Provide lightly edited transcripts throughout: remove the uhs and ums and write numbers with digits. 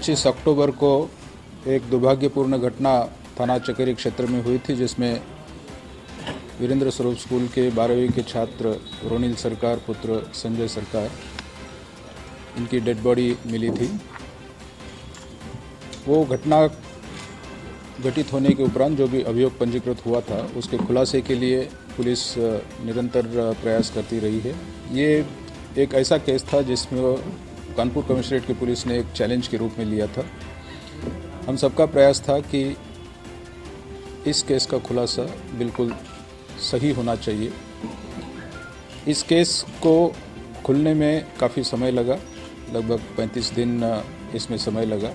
25 अक्टूबर को एक दुर्भाग्यपूर्ण घटना थाना चकेरी क्षेत्र में हुई थी, जिसमें वीरेंद्र स्वरूप स्कूल के 12वीं के छात्र रोनिल सरकार पुत्र संजय सरकार, इनकी डेड बॉडी मिली थी। वो घटना घटित होने के उपरांत जो भी अभियोग पंजीकृत हुआ था, उसके खुलासे के लिए पुलिस निरंतर प्रयास करती रही है। ये एक ऐसा केस था जिसमें कानपुर कमिश्नरेट की पुलिस ने एक चैलेंज के रूप में लिया था। हम सबका प्रयास था कि इस केस का खुलासा बिल्कुल सही होना चाहिए। इस केस को खुलने में काफ़ी समय लगा, लगभग 35 दिन इसमें समय लगा।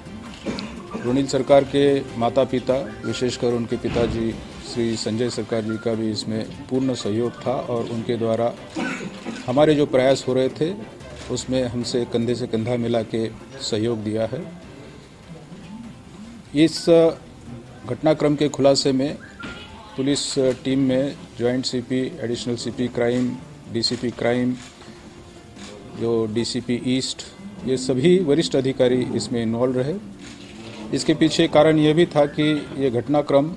रोनिल सरकार के माता पिता, विशेषकर उनके पिताजी श्री संजय सरकार जी का भी इसमें पूर्ण सहयोग था और उनके द्वारा हमारे जो प्रयास हो रहे थे उसमें हमसे कंधे से कंधा मिला के सहयोग दिया है। इस घटनाक्रम के खुलासे में पुलिस टीम में joint CP, additional CP crime, DCP crime, जो डीसीपी ईस्ट, ये सभी वरिष्ठ अधिकारी इसमें इन्वॉल्व रहे। इसके पीछे कारण यह भी था कि ये घटनाक्रम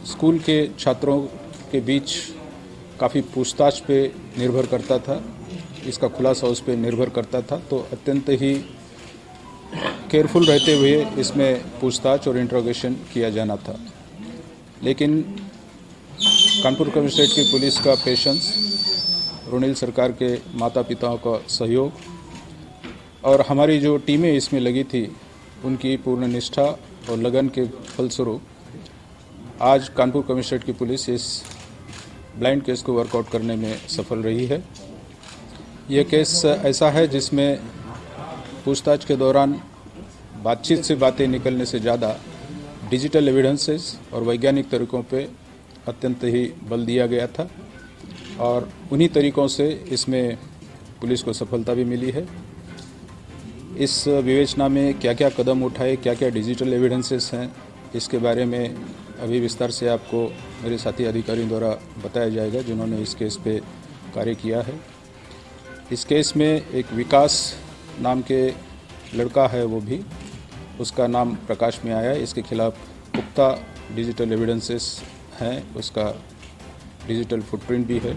स्कूल के छात्रों के बीच काफ़ी पूछताछ पे निर्भर करता था, इसका खुलासा उस पर निर्भर करता था। तो अत्यंत ही केयरफुल रहते हुए इसमें पूछताछ और इंट्रोगेशन किया जाना था। लेकिन कानपुर कमिश्नरेट की पुलिस का पेशेंस, रोनिल सरकार के माता पिताओं का सहयोग और हमारी जो टीमें इसमें लगी थी, उनकी पूर्ण निष्ठा और लगन के फलस्वरूप आज कानपुर कमिश्नरेट की पुलिस इस ब्लाइंड केस को वर्कआउट करने में सफल रही है। यह केस ऐसा है जिसमें पूछताछ के दौरान बातचीत से बातें निकलने से ज़्यादा डिजिटल एविडेंसेस और वैज्ञानिक तरीकों पे अत्यंत ही बल दिया गया था और उन्हीं तरीकों से इसमें पुलिस को सफलता भी मिली है। इस विवेचना में क्या क्या कदम उठाए, क्या क्या डिजिटल एविडेंसेस हैं, इसके बारे में अभी विस्तार से आपको मेरे साथी अधिकारियों द्वारा बताया जाएगा, जिन्होंने इस केस पे कार्य किया है। इस केस में एक विकास नाम के लड़का है, वो भी उसका नाम प्रकाश में आया है। इसके खिलाफ पुख्ता डिजिटल एविडेंसेस हैं, उसका डिजिटल फुटप्रिंट भी है।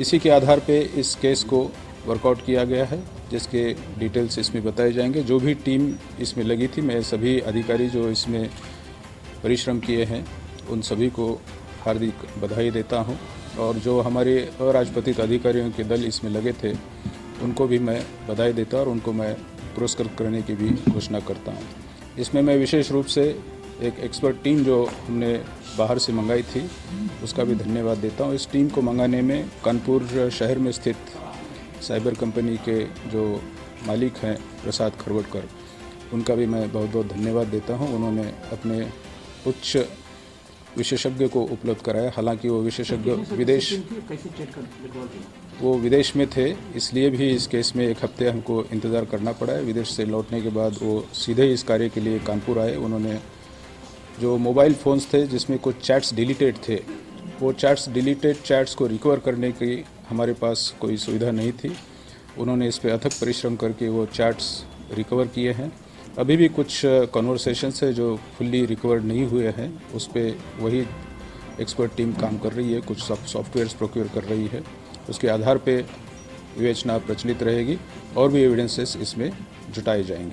इसी के आधार पे इस केस को वर्कआउट किया गया है, जिसके डिटेल्स इसमें बताए जाएंगे। जो भी टीम इसमें लगी थी, मैं सभी अधिकारी जो इसमें परिश्रम किए हैं उन सभी को हार्दिक बधाई देता हूं और जो हमारे अराजपत्रित अधिकारियों के दल इसमें लगे थे उनको भी मैं बधाई देता और उनको मैं पुरस्कृत करने की भी घोषणा करता हूं। इसमें मैं विशेष रूप से एक एक्सपर्ट टीम जो हमने बाहर से मंगाई थी उसका भी धन्यवाद देता हूं। इस टीम को मंगाने में कानपुर शहर में स्थित साइबर कंपनी के जो मालिक हैं प्रसाद खरवटकर, उनका भी मैं बहुत बहुत धन्यवाद देता हूं। उन्होंने अपने उच्च विशेषज्ञ को उपलब्ध कराया। हालांकि वो विशेषज्ञ विदेश में थे, इसलिए भी इस केस में 1 हफ्ते हमको इंतज़ार करना पड़ा है। विदेश से लौटने के बाद वो सीधे इस कार्य के लिए कानपुर आए। उन्होंने जो मोबाइल फ़ोन्स थे जिसमें कुछ चैट्स डिलीटेड थे, वो डिलीटेड चैट्स को रिकवर करने की हमारे पास कोई सुविधा नहीं थी। उन्होंने इस पर अथक परिश्रम करके वो चैट्स रिकवर किए हैं। अभी भी कुछ कन्वर्सेशंस है जो फुल्ली रिकवर नहीं हुए हैं, उस पर वही एक्सपर्ट टीम काम कर रही है, कुछ सॉफ्टवेयर्स प्रोक्योर कर रही है। उसके आधार पे विवेचना प्रचलित रहेगी और भी एविडेंसेस इसमें जुटाए जाएंगे।